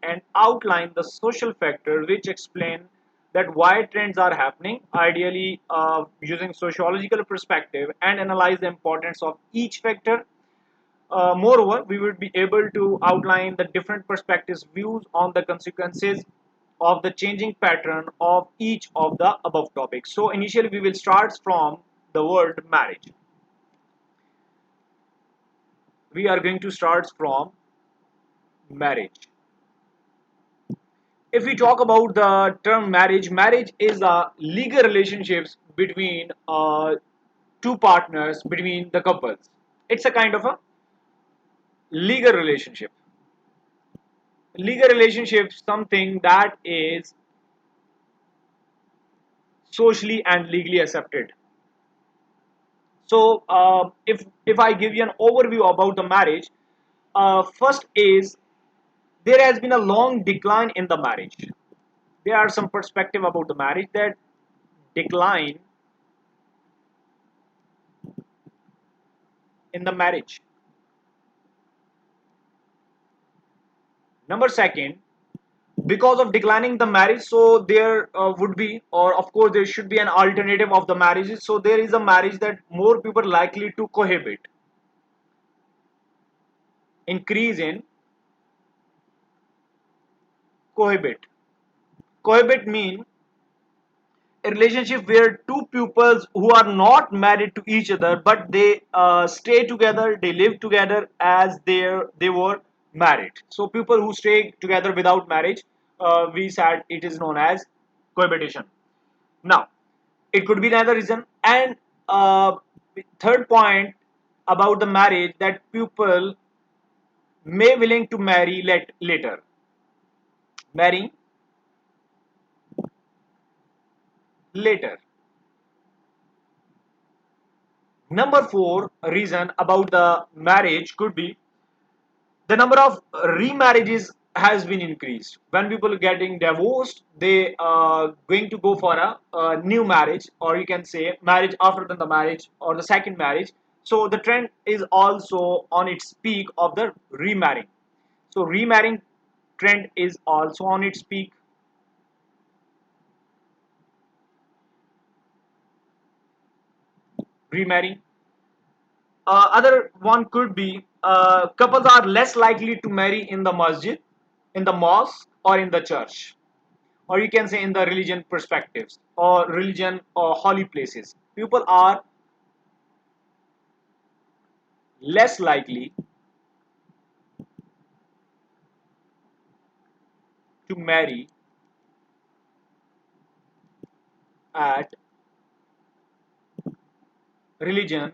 and outline the social factors which explain that why trends are happening, ideally using sociological perspective, and analyze the importance of each factor. Moreover, we would be able to outline the different perspectives, views on the consequences of the changing pattern of each of the above topics. So initially we will start from the word marriage. We are going to start from marriage. If we talk about the term marriage, marriage is a legal relationships between two partners, between the couples. It's a kind of a legal relationship. Legal relationship, something that is socially and legally accepted. So if I give you an overview about the marriage, first is there has been a long decline in the marriage. There are some perspective about the marriage that decline in the marriage. Number second, because of declining the marriage, so there would be, or of course there should be an alternative of the marriages. So there is a marriage that more people likely to cohabit, increase in cohabit. Cohabit mean a relationship where two pupils who are not married to each other, but they stay together, they live together as they were married. So people who stay together without marriage, we said it is known as cohabitation. Now it could be another reason. And third point about the marriage, that people may willing to marry later, marrying later. Number four reason about the marriage could be the number of remarriages has been increased. When people are getting divorced, they are going to go for a new marriage, or you can say marriage after the marriage or the second marriage. So the trend is also on its peak of the remarrying. So remarrying trend is also on its peak. Remarrying. Other one could be couples are less likely to marry in the masjid, in the mosque, or in the church, or you can say in the religion perspectives or religion or holy places. People are less likely to marry at religion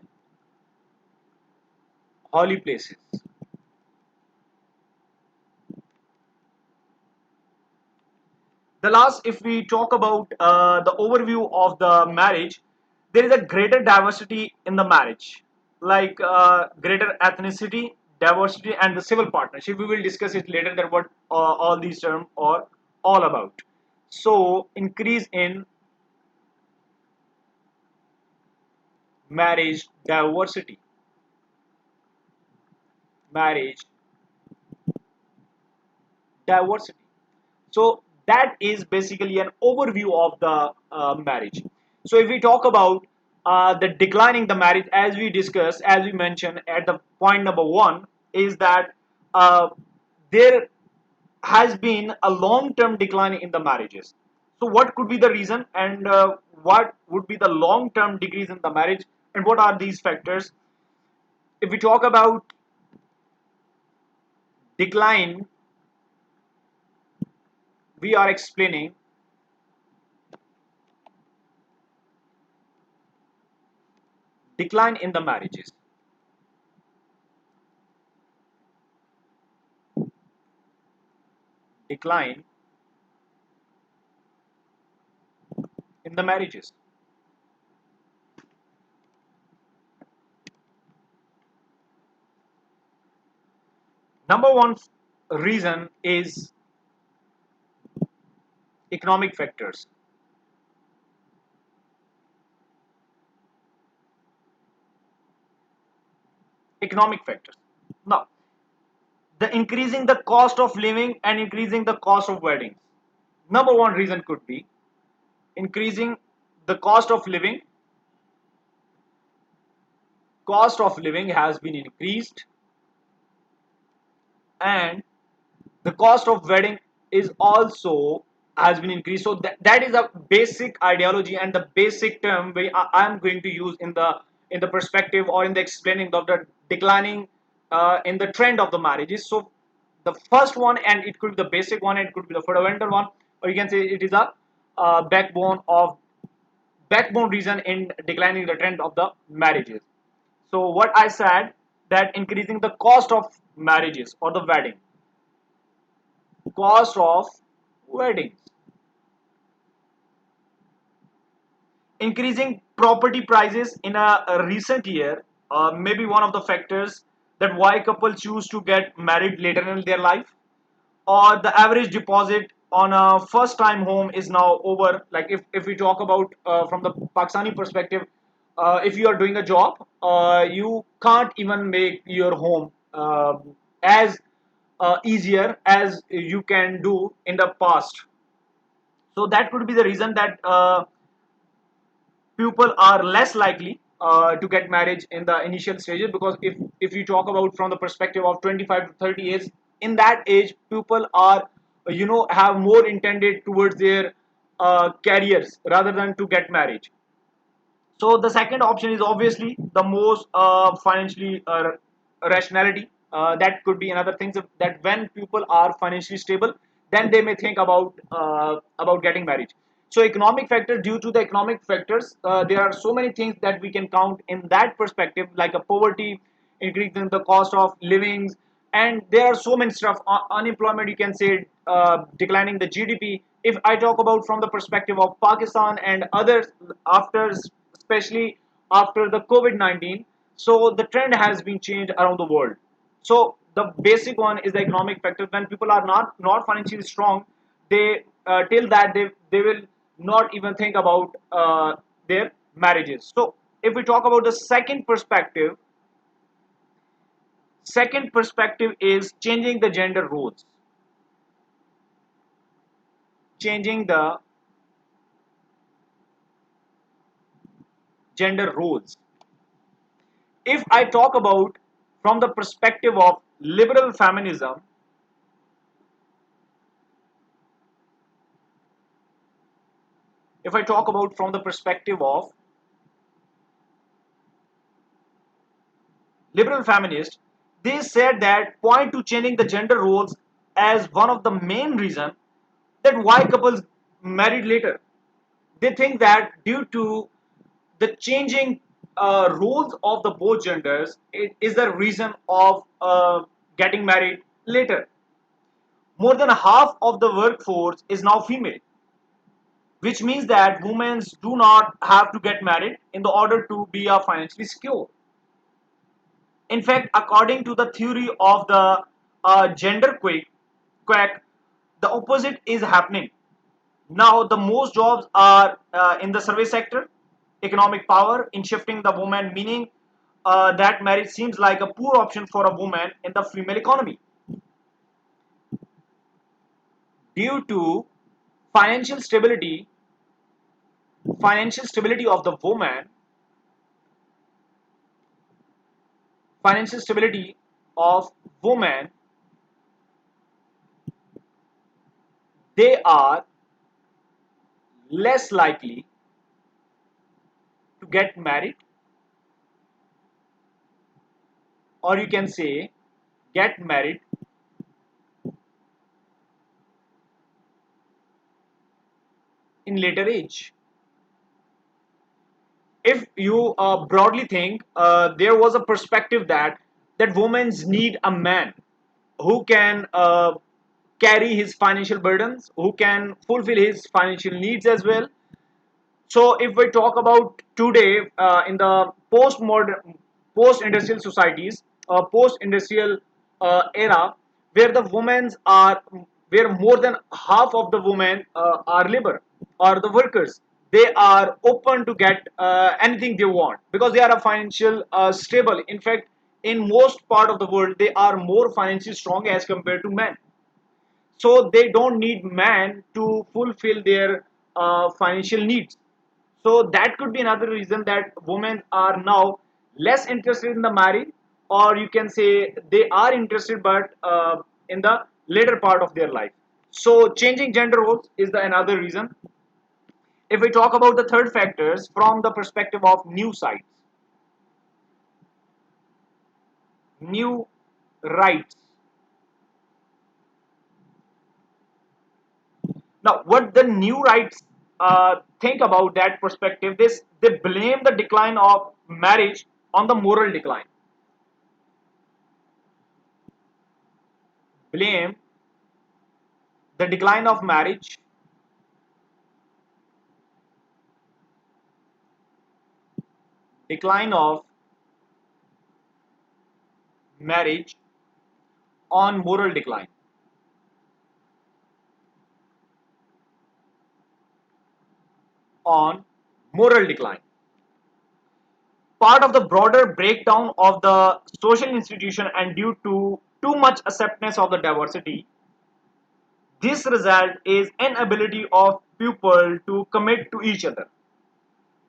holy places. The last, if we talk about the overview of the marriage, there is a greater diversity in the marriage, like greater ethnicity, diversity, and the civil partnership. We will discuss it later that what all these terms are all about. So increase in marriage diversity, marriage diversity. So that is basically an overview of the marriage. So if we talk about the declining the marriage, as we discussed, as we mentioned at the point number one, is that uh, there has been a long-term decline in the marriages. So what could be the reason, and what would be the long-term decrease in the marriage, and what are these factors? If we talk about decline, we are explaining decline in the marriages. Decline in the marriages. Number one reason is economic factors. Economic factors. Now, the increasing the cost of living and increasing the cost of weddings. Number one reason could be increasing the cost of living has been increased, and the cost of wedding is also has been increased. So that is a basic ideology and the basic term I am going to use in the perspective or in the explaining of the declining in the trend of the marriages. So the first one, and it could be the basic one, and it could be the fundamental one, or you can say it is a backbone reason in declining the trend of the marriages. So what I said, that increasing the cost of marriages or the weddings, increasing property prices in a recent year may be one of the factors that why couples choose to get married later in their life, or the average deposit on a first time home is now over. Like if we talk about from the Pakistani perspective, if you are doing a job, you can't even make your home as easier as you can do in the past. So that could be the reason that people are less likely to get marriage in the initial stages, because if you talk about from the perspective of 25 to 30 years, in that age people are have more intended towards their careers rather than to get married. So the second option is obviously the most financially rationality. That could be another thing, that when people are financially stable, then they may think about getting married. So economic factors, due to the economic factors, there are so many things that we can count in that perspective, like a poverty, increasing the cost of livings, and there are so many stuff. Unemployment, you can say, declining the GDP. If I talk about from the perspective of Pakistan and others, after especially after the COVID-19, so the trend has been changed around the world. So the basic one is the economic factor. When people are not financially strong, they till that they will not even think about their marriages. So if we talk about the second perspective is changing the gender roles, changing the gender roles. If I talk about from the perspective of liberal feminism, if I talk about from the perspective of liberal feminists, they said that point to changing the gender roles as one of the main reason that why couples married later. They think that due to the changing roles of the both genders, it is the reason of getting married later. More than half of the workforce is now female, which means that women do not have to get married in the order to be financially secure. In fact, according to the theory of the gender quack, the opposite is happening. Now, the most jobs are in the service sector, economic power in shifting the woman, meaning that marriage seems like a poor option for a woman in the female economy. Due to financial stability, financial stability of the woman, financial stability of women, they are less likely to get married, or you can say get married in later age. If you broadly think, there was a perspective that women need a man who can carry his financial burdens, who can fulfill his financial needs as well. So if we talk about today, in the post-industrial societies, post-industrial era, where the women are, where more than half of the women are labor or the workers, they are open to get anything they want because they are a financial stable. In fact, in most part of the world, they are more financially strong as compared to men. So they don't need man to fulfill their financial needs. So that could be another reason that women are now less interested in the marriage, or you can say they are interested, but in the later part of their life. So changing gender roles is the another reason. If we talk about the third factors from the perspective of new sites, new rights. Now, what the new rights think about that perspective, this they blame the decline of marriage on the moral decline. Blame the decline of marriage, decline of marriage on moral decline, on moral decline. Part of the broader breakdown of the social institution, and due to too much acceptance of the diversity, this result is inability of people to commit to each other,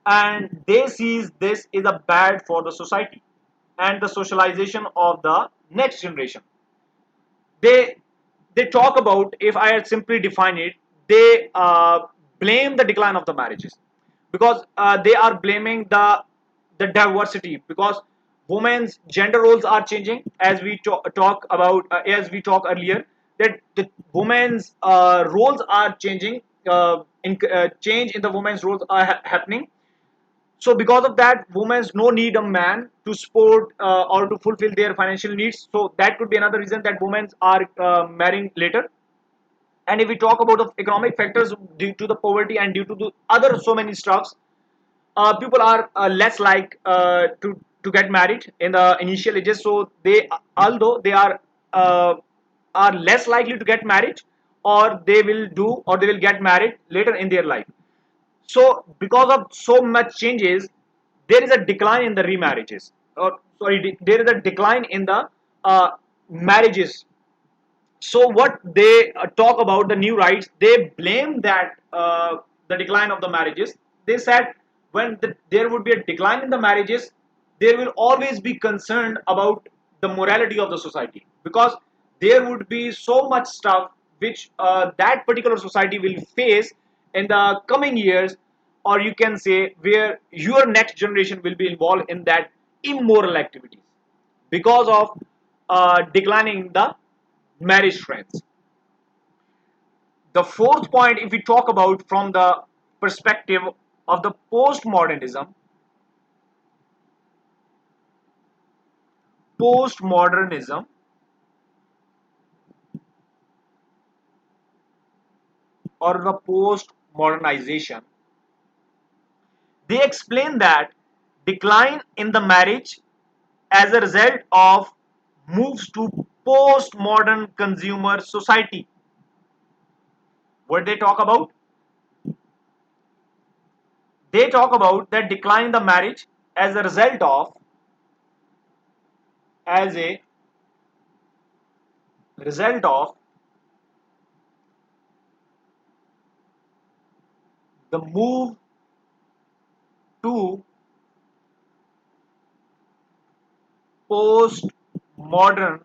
and they sees this is a bad for the society and the socialization of the next generation. They they talk about, if I had simply define it, they blame the decline of the marriages, because they are blaming the diversity, because women's gender roles are changing, as we talk about, as we talk earlier, that the women's roles are changing, change in the women's roles are happening. So because of that, women no need a man to support or to fulfill their financial needs. So that could be another reason that women are marrying later. And if we talk about the economic factors, due to the poverty and due to the other so many stuffs, people are less like to get married in the initial ages. So they, although they are less likely to get married, or they will do, or they will get married later in their life. So because of so much changes, there is a decline in the remarriages, or sorry, there is a decline in the marriages. So what they talk about the new rights, they blame that the decline of the marriages. They said when there would be a decline in the marriages, there will always be concern about the morality of the society, because there would be so much stuff which that particular society will face in the coming years, or you can say where your next generation will be involved in that immoral activities because of declining the marriage trends. The fourth point, if we talk about from the perspective of the postmodernism or the post-modernization, they explain that decline in the marriage as a result of moves to postmodern consumer society. What they talk about? They talk about that decline in the marriage as a result of, as a result of the move to post-modern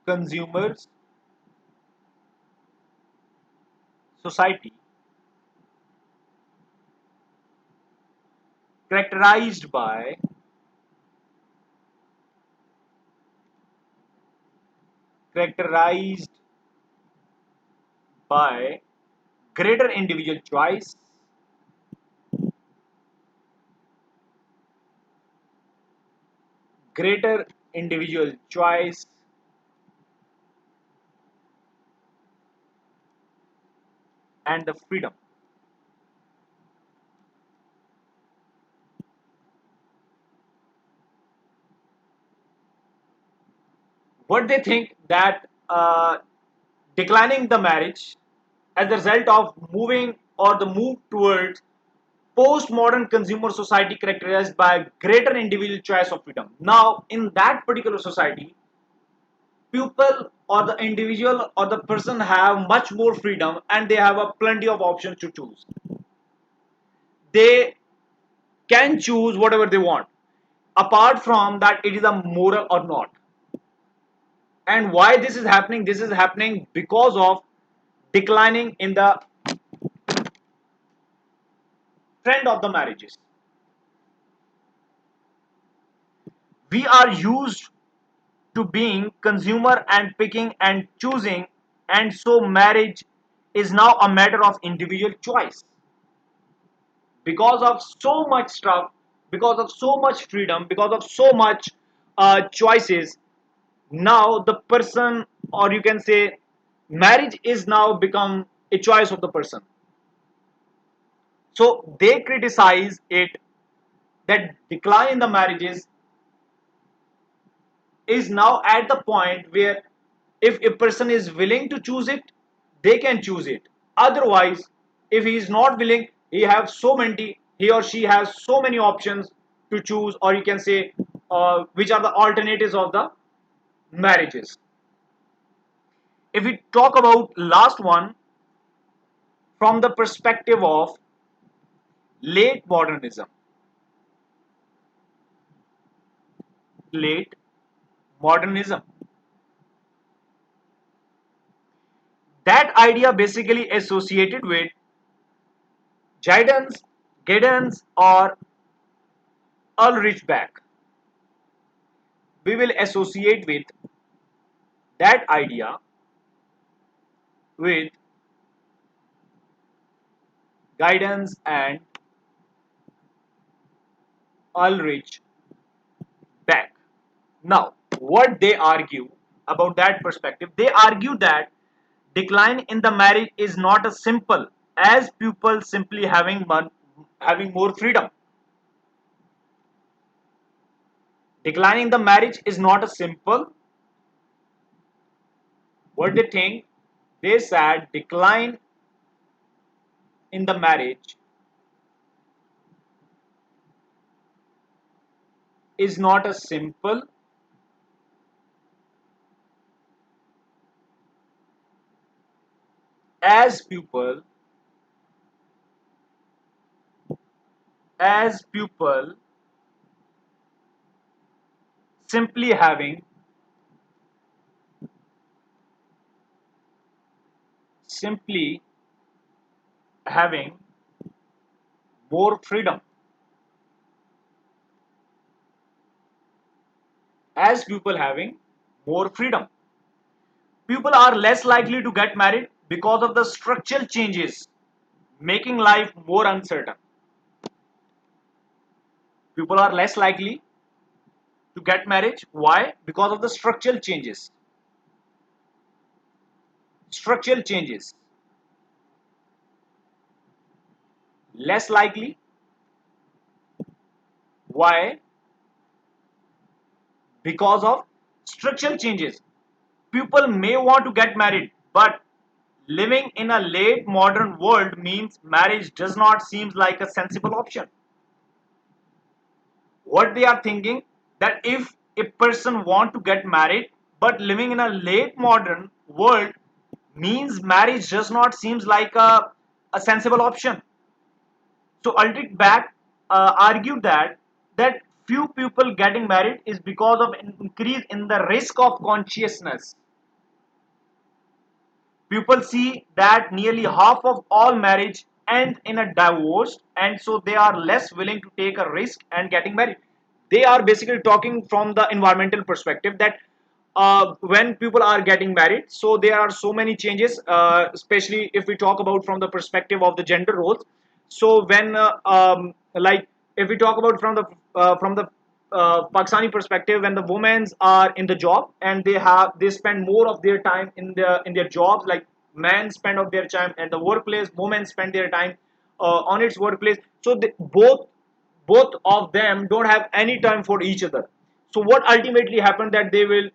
consumers society, characterized by characterized by greater individual choice, greater individual choice, and the freedom. What they think that declining the marriage as a result of moving or the move towards postmodern consumer society characterized by greater individual choice of freedom. Now, in that particular society, people or the individual or the person have much more freedom and they have a plenty of options to choose. They can choose whatever they want. Apart from that, it is a moral or not. And why this is happening? This is happening because of declining in the trend of the marriages. We are used to being consumer and picking and choosing, and so marriage is now a matter of individual choice. Because of so much stuff, because of so much freedom, because of so much choices, now the person, or you can say marriage is now become a choice of the person. So they criticize it that decline in the marriages is now at the point where if a person is willing to choose it, they can choose it. Otherwise, if he is not willing, he or she has so many options to choose, or you can say which are the alternatives of the marriages. If we talk about last one from the perspective of late modernism, late modernism, that idea basically associated with guidance, guidance or Ulrich Beck. We will associate with that idea with guidance and Ulrich Beck. Now, what they argue about that perspective, they argue that decline in the marriage is not as simple as people simply having more freedom. Decline in the marriage is not a simple. What they think, they said decline in the marriage is not as simple as people simply simply having more freedom. As people having more freedom, people are less likely to get married because of the structural changes making life more uncertain. People are less likely to get married. Why? Because of the structural changes. Structural changes. Less likely. Why? Because of structural changes. People may want to get married, but living in a late modern world means marriage does not seem like a sensible option. What they are thinking, that if a person want to get married, but living in a late modern world means marriage does not seems like a sensible option. So Aldrich Beck argued that few people getting married is because of an increase in the risk of consciousness. People see that nearly half of all marriage end in a divorce, and so they are less willing to take a risk and getting married. They are basically talking from the environmental perspective that when people are getting married, so there are so many changes, especially if we talk about from the perspective of the gender roles. So when like if we talk about from the Pakistani perspective, when the women are in the job and they spend more of their time in their jobs, like men spend of their time at the workplace, women spend their time on its workplace. So both of them don't have any time for each other. So what ultimately happened that they will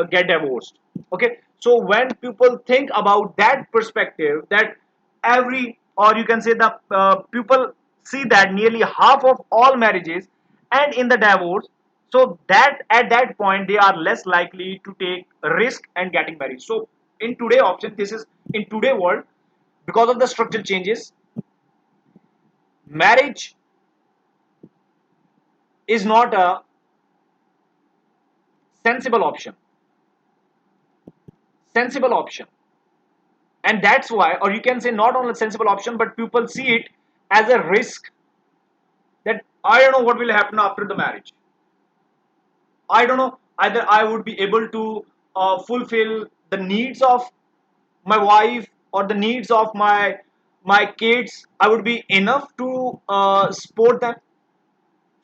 get divorced. Okay, so when people think about that perspective, that every, or you can say the people see that nearly half of all marriages end in the divorce. So that at that point they are less likely to take risk and getting married. So in today option, this is in today world, because of the structural changes, marriage is not a sensible option. Sensible option. And that's why, or you can say not only a sensible option, but people see it as a risk, that I don't know what will happen after the marriage. I don't know either I would be able to fulfill the needs of my wife or the needs of my kids. I would be enough to support them.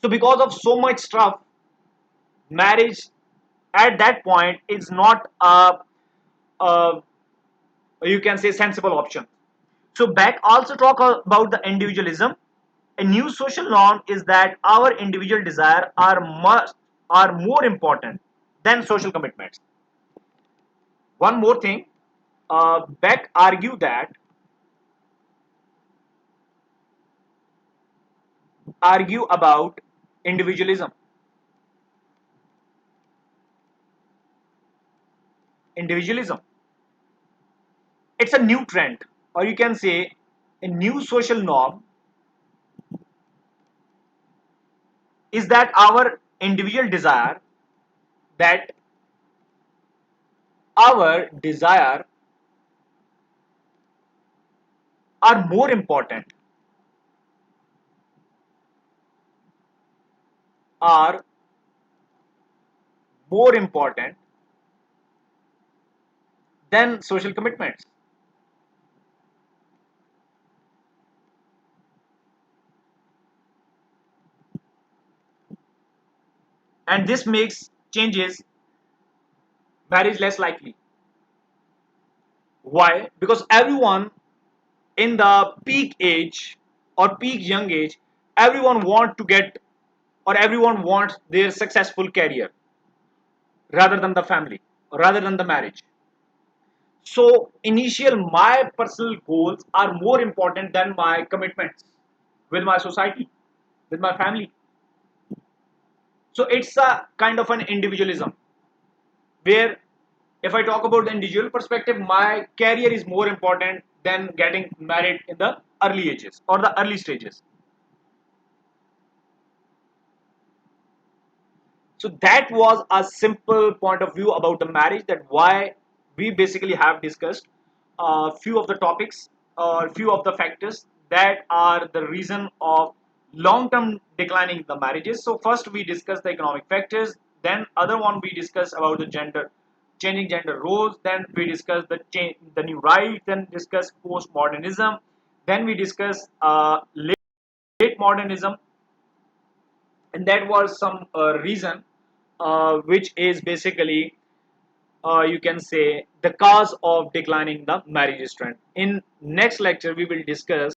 So because of so much stuff, marriage at that point is not a, you can say, sensible option. So Beck also talk about the individualism. A new social norm is that our individual desire are more important than social commitments. One more thing, Beck argue about individualism. Individualism. It's a new trend, or you can say a new social norm is that our individual desire, that our desire are more important, are more important than social commitments. And this makes changes marriage less likely. Why? Because everyone in the peak age or peak young age, everyone want to get, or everyone wants their successful career rather than the family, rather than the marriage. So initial my personal goals are more important than my commitments with my society, with my family. So it's a kind of an individualism where, if I talk about the individual perspective, my career is more important than getting married in the early ages or the early stages. So that was a simple point of view about the marriage, that why we basically have discussed a few of the topics or few of the factors that are the reason of long term declining the marriages. So first we discussed the economic factors, then other one we discussed about the gender, changing gender roles, then we discussed the new rights, then discussed postmodernism, then we discussed late modernism, and that was some reason which is basically, you can say, the cause of declining the marriage trend. In next lecture we will discuss